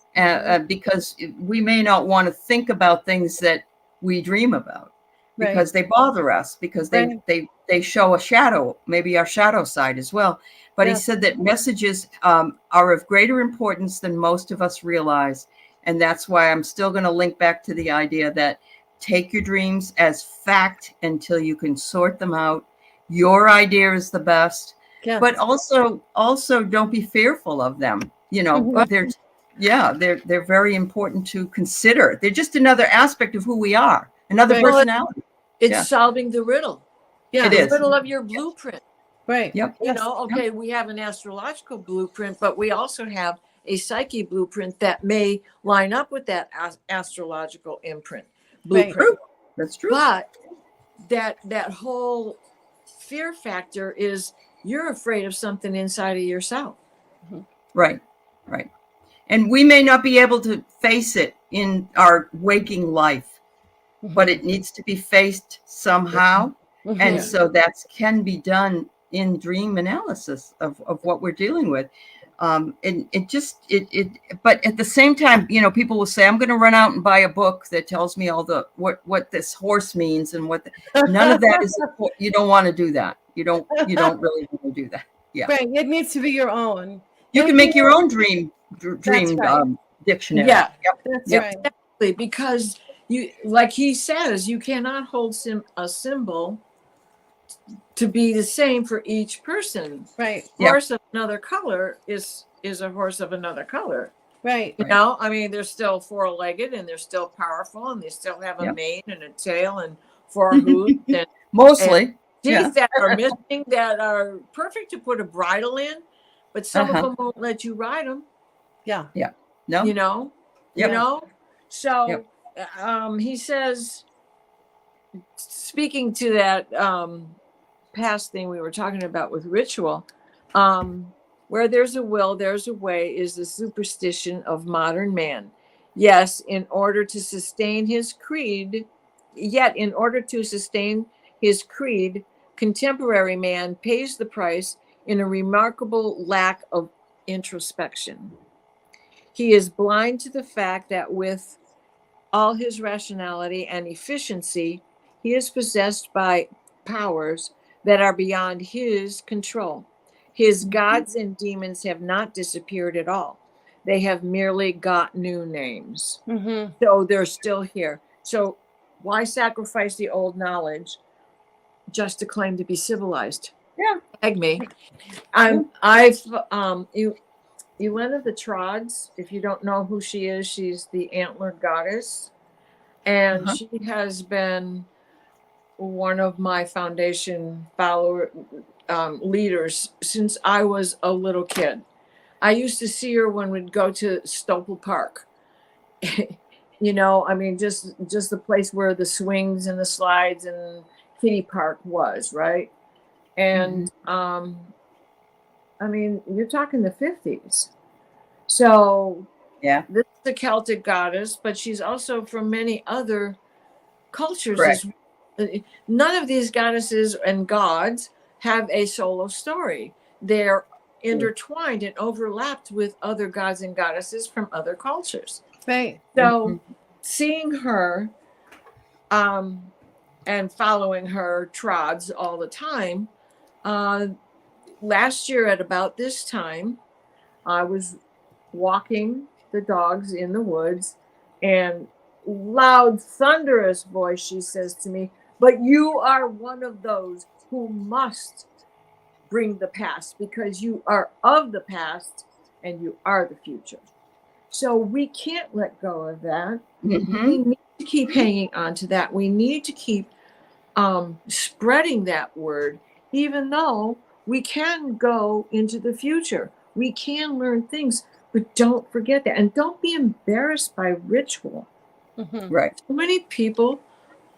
because we may not want to think about things that we dream about because they bother us, because they show a shadow, maybe our shadow side as well. But he said that messages are of greater importance than most of us realize. And that's why I'm still going to link back to the idea that take your dreams as fact until you can sort them out. Your idea is the best, but also don't be fearful of them. You know, they're very important to consider. They're just another aspect of who we are, another personality. It's solving the riddle. Yeah, the riddle of your blueprint. Right. You know, okay, we have an astrological blueprint, but we also have a psyche blueprint that may line up with that astrological blueprint. Right. That's true. But that whole fear factor is you're afraid of something inside of yourself. Right. Right. And we may not be able to face it in our waking life, but it needs to be faced somehow. And so that can be done in dream analysis of what we're dealing with. And but at the same time, you know, people will say, I'm going to run out and buy a book that tells me all the, what this horse means and none of that is, you don't want to do that. You don't really want to do that. Yeah. Right. It needs to be your own. You can make your own dream dictionary. Yeah. That's right. Exactly. Because you, like he says, you cannot hold a symbol to be the same for each person. Right. Horse of another color is a horse of another color. Right. You know, I mean, they're still 4-legged and they're still powerful and they still have a mane and a tail and for hooves and Mostly. teeth Yeah. that are missing that are perfect to put a bridle in, but some of them won't let you ride them. Yeah. Yeah. No. You know, Yep. you know. So Yep. he says, speaking to that past thing we were talking about with ritual, where there's a will, there's a way is the superstition of modern man. Yes, in order to sustain his creed, contemporary man pays the price in a remarkable lack of introspection. He is blind to the fact that with all his rationality and efficiency, he is possessed by powers that are beyond his control. His gods and demons have not disappeared at all. They have merely got new names. Mm-hmm. So they're still here. So why sacrifice the old knowledge just to claim to be civilized? Yeah. Egg me. Elena the Trods, if you don't know who she is, she's the antlered goddess. And she has been one of my foundation follower leaders since I was a little kid. I used to see her when we'd go to Stopel Park. You know, I mean, just the place where the swings and the slides and kiddie park was, right? And I mean, you're talking the 50s. So Yeah. this is a Celtic goddess, but she's also from many other cultures. Correct. None of these goddesses and gods have a solo story. They're intertwined and overlapped with other gods and goddesses from other cultures. Right. So seeing her and following her trods all the time, last year at about this time, I was walking the dogs in the woods, and loud, thunderous voice, she says to me, "But you are one of those who must bring the past, because you are of the past and you are the future." So we can't let go of that. We need to keep hanging on to that. We need to keep spreading that word, even though we can go into the future. We can learn things, but don't forget that. And don't be embarrassed by ritual. Right. So many people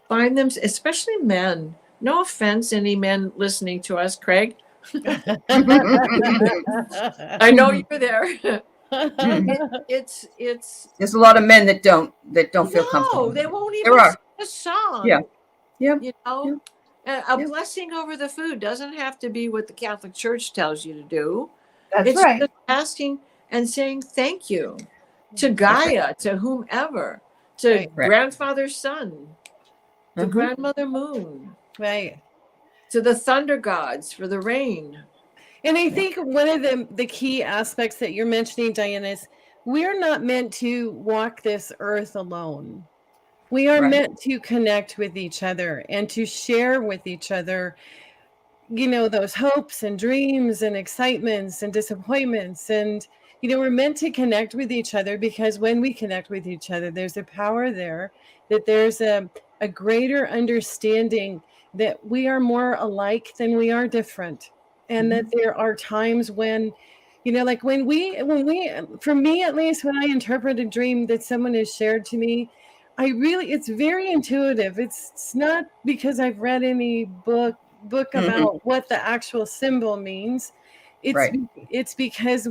find them, especially men. No offense, any men listening to us, Craig. I know you're there. It's There's a lot of men that don't feel comfortable. No, they won't There even are. sing a song. Yeah. Yeah. You know, a blessing over the food doesn't have to be what the Catholic Church tells you to do. That's It's right. just asking and saying thank you to Gaia, to whomever, to grandfather sun, to grandmother moon, Right. to the thunder gods for the rain. And I think one of the key aspects that you're mentioning, Diana, is we're not meant to walk this earth alone. We are meant to connect with each other and to share with each other, you know, those hopes and dreams and excitements and disappointments. And, you know, we're meant to connect with each other because when we connect with each other, there's a power there, that there's a greater understanding that we are more alike than we are different. And that there are times when, you know, like when we, for me at least, when I interpret a dream that someone has shared to me, it's very intuitive. It's not because I've read any book about what the actual symbol means. It's because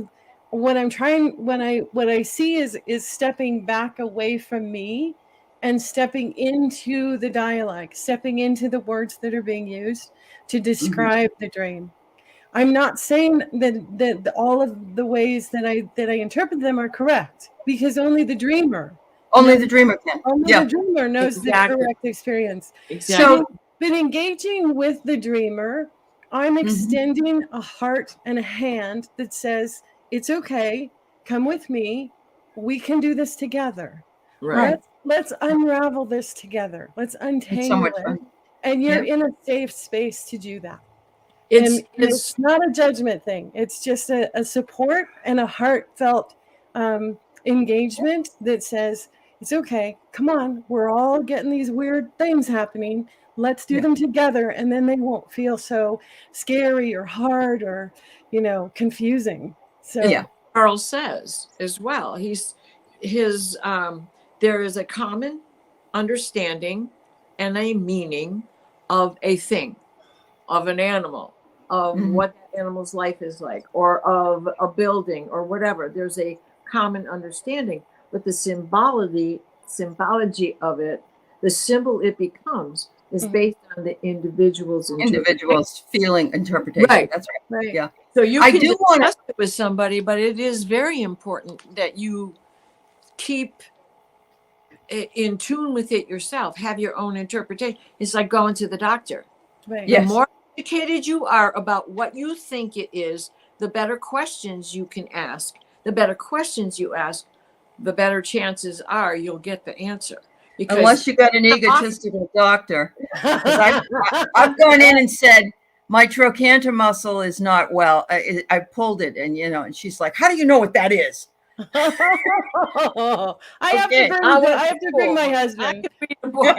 what I see is stepping back away from me and stepping into the dialogue, stepping into the words that are being used to describe the dream. I'm not saying that all of the ways that I interpret them are correct, because only the dreamer the dreamer can. Only the dreamer knows the correct experience. Exactly. But engaging with the dreamer, I'm extending a heart and a hand that says, "It's okay. Come with me. We can do this together. Right. Let's unravel this together. Let's untangle it." And you're in a safe space to do that. It's not a judgment thing. It's just a support and a heartfelt engagement that says, "It's okay. Come on. We're all getting these weird things happening. Let's do them together, and then they won't feel so scary or hard or, confusing. So Charles says as well. There is a common understanding and a meaning of a thing, of an animal, of what that animal's life is like, or of a building or whatever. There's a common understanding, but the symbology of it, the symbol it becomes, is based on the individual's feeling interpretation. Right. That's right. Yeah. So you can discuss it with somebody, but it is very important that you keep in tune with it yourself. Have your own interpretation. It's like going to the doctor. Right. The more educated you are about what you think it is, the better questions you can ask. The better questions you ask, the better chances are you'll get the answer. Because unless you got an egotistical doctor. I've gone in and said, my trochanter muscle is not well. I pulled it, and and she's like, how do you know what that is? I have to bring my husband. I can read a book.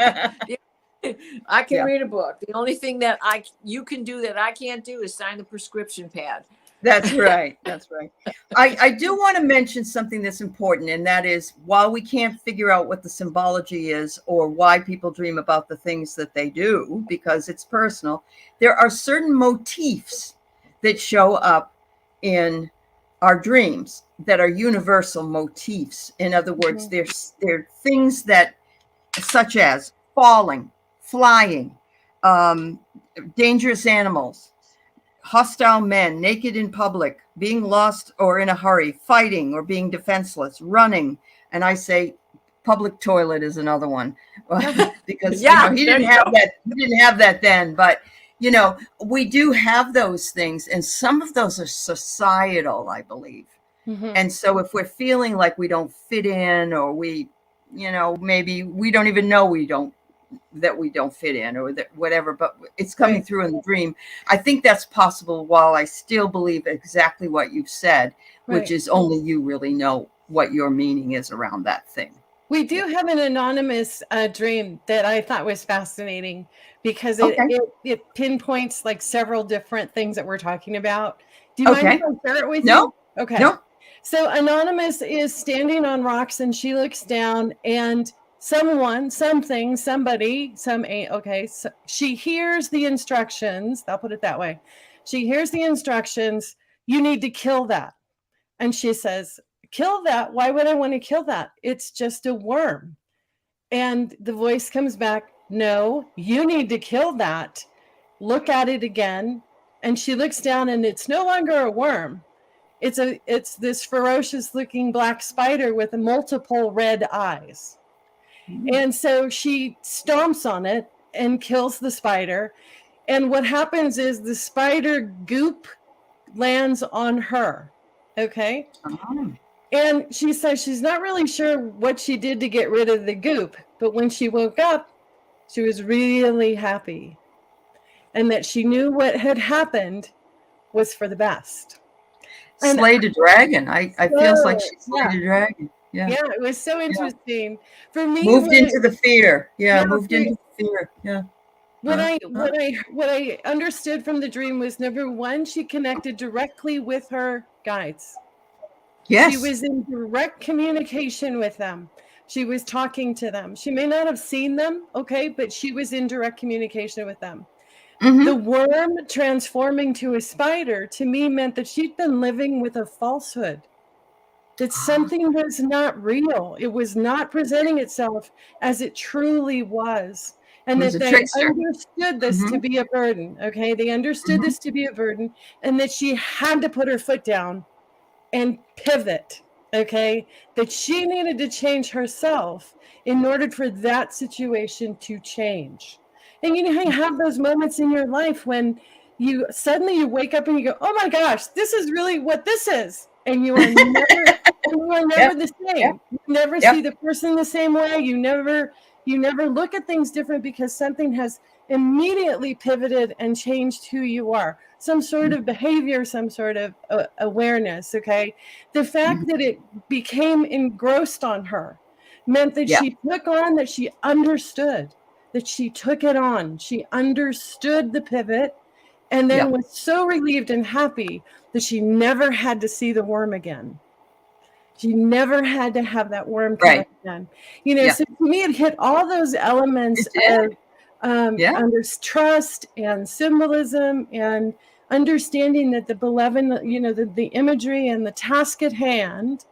I can read a book. The only thing that you can do that I can't do is sign the prescription pad. That's right. That's right. I do want to mention something that's important, and that is, while we can't figure out what the symbology is or why people dream about the things that they do, because it's personal, there are certain motifs that show up in our dreams that are universal motifs. In other words, they're things that, such as falling, flying, dangerous animals, hostile men, naked in public, being lost or in a hurry, fighting or being defenseless, running. And I say public toilet is another one because he didn't have that. He didn't have that then, but we do have those things, and some of those are societal, I believe. And so if we're feeling like we don't fit in, or we, maybe we don't even know we don't fit in, or that whatever, but it's coming through in the dream. I think that's possible, while I still believe exactly what you've said, which is only you really know what your meaning is around that thing. We do have an anonymous dream that I thought was fascinating, because it pinpoints like several different things that we're talking about. Do you mind if I share it with you? Okay. No. So Anonymous is standing on rocks, and she looks down, and she hears the instructions. I'll put it that way. She hears the instructions. You need to kill that. And she says, kill that? Why would I want to kill that? It's just a worm. And the voice comes back, no, you need to kill that. Look at it again. And she looks down, and it's no longer a worm. It's this ferocious looking black spider with multiple red eyes. And so she stomps on it and kills the spider. And what happens is the spider goop lands on her. Okay. And she says she's not really sure what she did to get rid of the goop, but when she woke up, she was really happy, and that she knew what had happened was for the best. Slayed a dragon. I feels like she slayed a dragon. Yeah, it was so interesting for me. Moved into the fear. Moved into the fear. Yeah. What I understood from the dream was, number one, she connected directly with her guides. Yes. She was in direct communication with them. She was talking to them. She may not have seen them, but she was in direct communication with them. The worm transforming to a spider, to me, meant that she'd been living with a falsehood. That something was not real. It was not presenting itself as it truly was. And that they understood this to be a burden. They understood this to be a burden, and that she had to put her foot down and pivot. That she needed to change herself in order for that situation to change. And you have those moments in your life when you suddenly wake up and you go, oh my gosh, this is really what this is. And you are never the same. You never see the person the same way. You never look at things different, because something has immediately pivoted and changed who you are. Some sort of behavior, some sort of awareness. The fact that it became engrossed on her meant that she took on, that she understood that she took it on. She understood the pivot and then was so relieved and happy that she never had to see the worm again. She never had to have that worm come up again. You know, so to me, it hit all those elements of under trust and symbolism and understanding that the beloved, you know, the imagery and the task at hand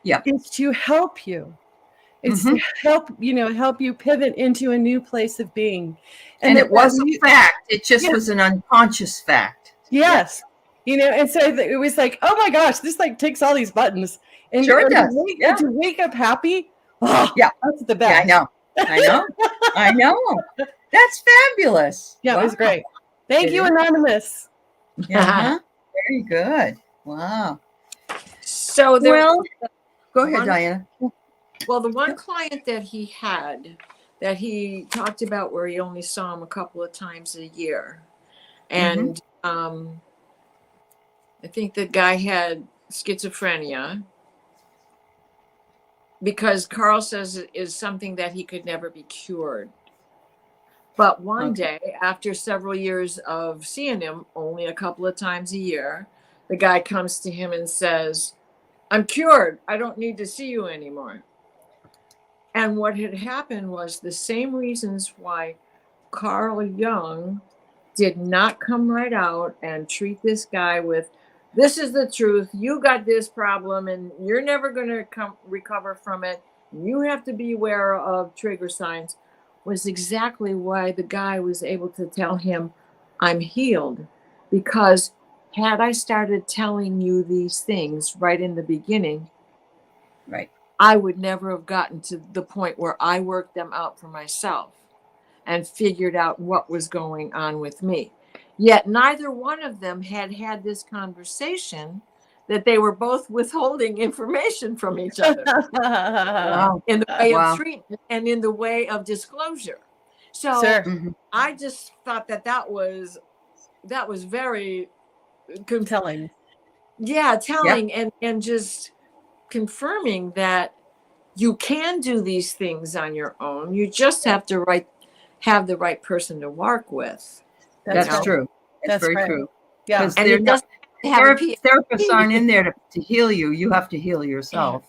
is to help you. It's to help, you know, help you pivot into a new place of being. And it was a fact. It just was an unconscious fact. Yes. You know, and so it was like, oh my gosh, this like ticks all these buttons. And, sure it does. To wake up happy, that's the best. Yeah, I know. That's fabulous. Yeah, it was great. Thank you, Anonymous. Very good. Wow. So go ahead, Diana. Well, the one client that he had that he talked about where he only saw him a couple of times a year. And I think the guy had schizophrenia because Carl says it is something that he could never be cured. But one day, after several years of seeing him only a couple of times a year, the guy comes to him and says, I'm cured. I don't need to see you anymore. And what had happened was the same reasons why Carl Jung did not come right out and treat this guy with, this is the truth. You got this problem and you're never going to recover from it. You have to be aware of trigger signs, was exactly why the guy was able to tell him, I'm healed. Because had I started telling you these things right in the beginning, I would never have gotten to the point where I worked them out for myself and figured out what was going on with me. Yet neither one of them had had this conversation that they were both withholding information from each other in the way of treatment and in the way of disclosure. So I just thought that was very telling. Yeah, telling and just confirming that you can do these things on your own. You just have to have the right person to work with. That's true. That's very true. Yeah, and it doesn't have therapists aren't in there to heal you. You have to heal yourself.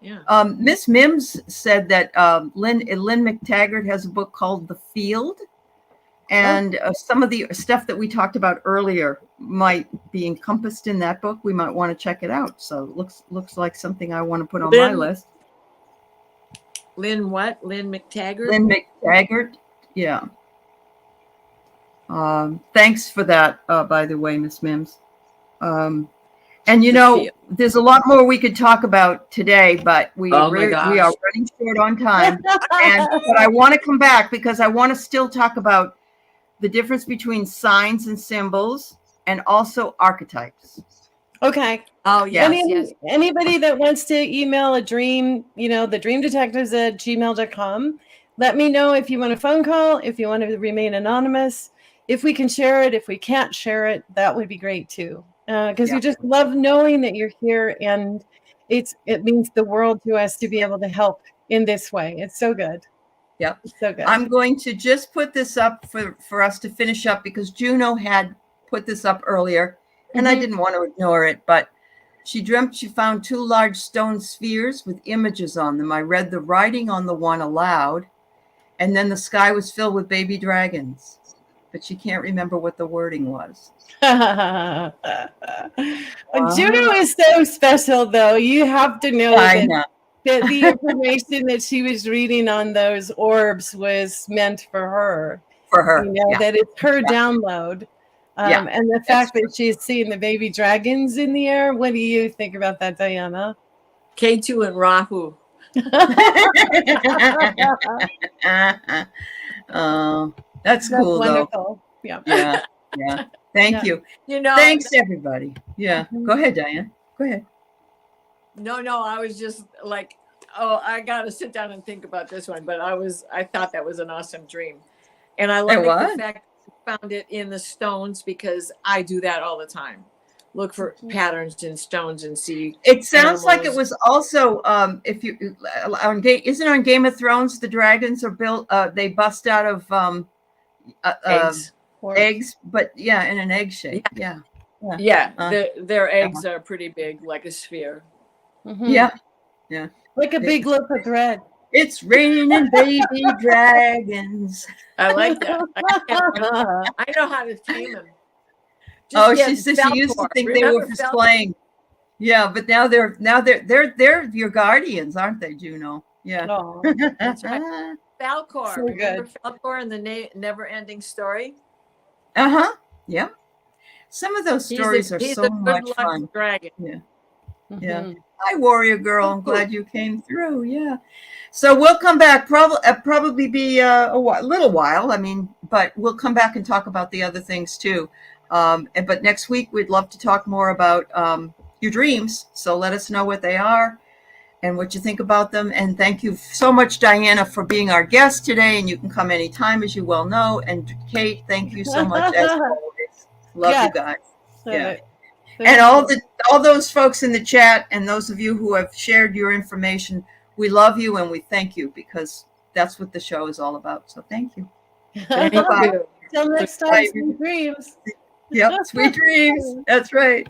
Miss Mims said that Lynn McTaggart has a book called The Field, and some of the stuff that we talked about earlier might be encompassed in that book. We might want to check it out. So looks like something I want to put on my list. Lynn what? Lynn McTaggart? Lynn McTaggart. Yeah. Thanks for that, by the way, Miss Mims. And you know, there's a lot more we could talk about today, but we are running short on time. But I want to come back because I want to still talk about the difference between signs and symbols and also archetypes. Okay. Oh, yes. Anybody that wants to email a dream, you know, thedreamdetectives@gmail.com. Let me know if you want a phone call, if you want to remain anonymous. If we can share it, if we can't share it, that would be great too. Because we just love knowing that you're here, and it means the world to us to be able to help in this way. It's so good. Yep. It's so good. I'm going to just put this up for us to finish up because Juno had put this up earlier and I didn't want to ignore it, but she dreamt she found 2 large stone spheres with images on them. I read the writing on the one aloud, and then the sky was filled with baby dragons, but she can't remember what the wording was. Juno is so special, though. You have to know that the information that she was reading on those orbs was meant for her. For her. You know, that it's her download. And the fact that she's seeing the baby dragons in the air. What do you think about that, Diana? K2 and Rahu. That's cool, wonderful. Though. Yeah. Thank you. You know, thanks everybody. Yeah. Go ahead, Diane. Go ahead. No, I was just like, I got to sit down and think about this one, but I thought that was an awesome dream. And I like the fact that you found it in the stones because I do that all the time. look for patterns in stones and see. It sounds like it animals. was also if you isn't on Game of Thrones, the dragons are built they bust out of Eggs. eggs, but yeah, in an egg shape. Yeah. Yeah, Uh, their eggs are pretty big, like a sphere. yeah. Like a big loaf of bread. It's raining baby dragons. I like that. I know how to tame them. Oh, she said she used to think they were for slaying. Yeah, but now they're your guardians, aren't they, Juno? Yeah. Oh, That's right. Falcor. So Remember good. Falcor in the Never-Ending Story? Uh-huh. Yeah. Some of those stories are he's so a good much luck fun. dragon. Yeah. Mhm. Yeah. Hi, warrior girl. I'm glad you came through. Yeah. So we'll come back. Probably be a little while. I mean, but we'll come back and talk about the other things too. But next week we'd love to talk more about your dreams. So let us know what they are and what you think about them. And thank you so much, Diana, for being our guest today. And you can come anytime, as you well know. And Kate, thank you so much as always. Love you guys. Yeah. And all those folks in the chat and those of you who have shared your information, we love you and we thank you because that's what the show is all about. So thank you. Thank you. Till next time, sweet dreams. Yep, sweet dreams. That's right.